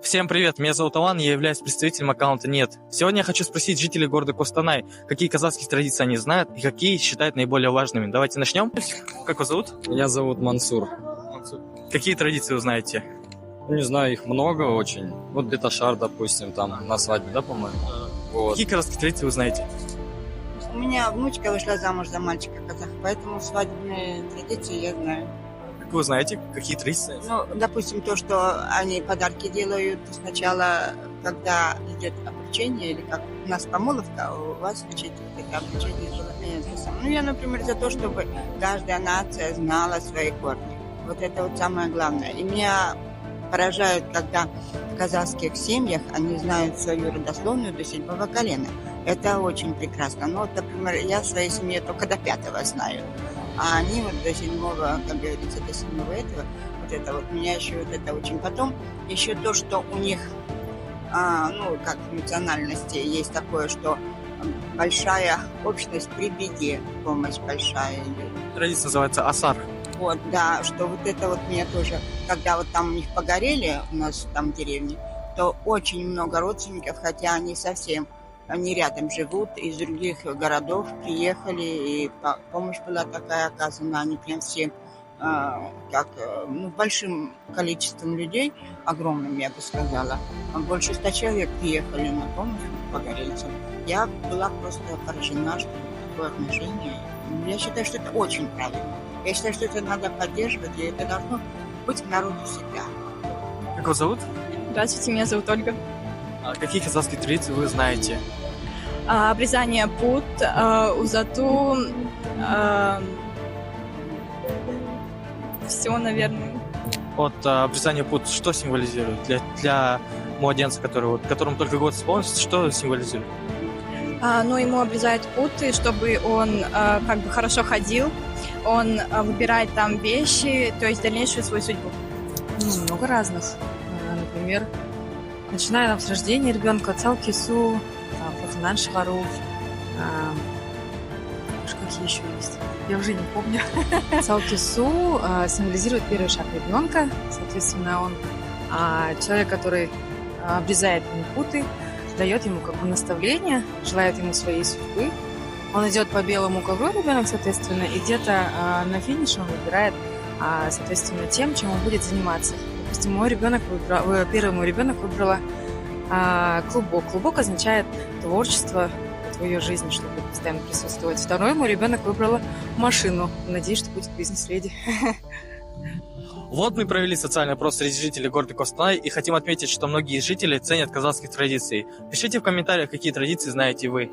Всем привет, меня зовут Алан, я являюсь представителем аккаунта «Нет». Сегодня я хочу спросить жителей города Костанай, какие казахские традиции они знают и какие считают наиболее важными. Давайте начнем. Как вас зовут? Меня зовут Мансур. Какие традиции вы знаете? Не знаю, их много очень. Вот беташар, допустим, там на свадьбе, да, по-моему? Вот. Какие казахские традиции вы знаете? У меня внучка вышла замуж за мальчика казаха, поэтому свадебные традиции я знаю. Как вы знаете, какие традиции? Ну, допустим, то, что они подарки делают сначала, когда идет обручение, или как у нас помолвка, а у вас, значит, вот это обручение было. Ну, я, например, за то, чтобы каждая нация знала свои корни. Вот это вот самое главное. И меня поражает, когда в казахских семьях они знают свою родословную до 7-го колена. Это очень прекрасно. Ну, вот, например, я в своей семье только до 5-го знаю. А они вот до 7-го, как говорится, до 7-го этого, вот это вот, меня еще вот это очень. Потом еще то, что у них, ну, как в национальности есть такое, что большая общность при беде, помощь большая. Традиция называется асар. Вот, да, что вот это вот мне тоже, когда вот там у них погорели, у нас там в деревне, то очень много родственников, хотя они совсем не рядом живут, из других городов приехали, и помощь была такая оказана, они прям все большим количеством людей, огромным, я бы сказала, больше 100 человек приехали на помощь погорельцам. Я была просто поражена, что такое отношение. Я считаю, что это очень правильно. Я считаю, что это надо поддерживать, и это должно быть в народе всегда. Как вас зовут? Здравствуйте, меня зовут Ольга. Какие казахские традиции вы знаете? Обрезание пут, узату, все, наверное. Вот обрезание пут что символизирует для младенца, которому только год исполнится, что символизирует? Ну, ему обрезают путы, чтобы он как бы хорошо ходил. Он выбирает там вещи, то есть дальнейшую свою судьбу. Много разных. Например, начиная там с рождения ребенка, цалкису, фахнан шхаруф, какие еще есть? Я уже не помню. Цалкису символизирует первый шаг ребенка. Соответственно, он человек, который обрезает ему путы, дает ему как бы наставление, желает ему своей судьбы. Он идет по белому ковру, ребенок, соответственно, и где-то на финише он выбирает, соответственно, тем, чем он будет заниматься. Допустим, первый мой ребенок выбрала клубок. Клубок означает творчество в твоей жизни, что будет постоянно присутствовать. Второй мой ребенок выбрала машину. Надеюсь, что будет бизнес-леди. Вот мы провели социальный опрос среди жителей города Костанай и хотим отметить, что многие жители ценят казахские традиции. Пишите в комментариях, какие традиции знаете вы.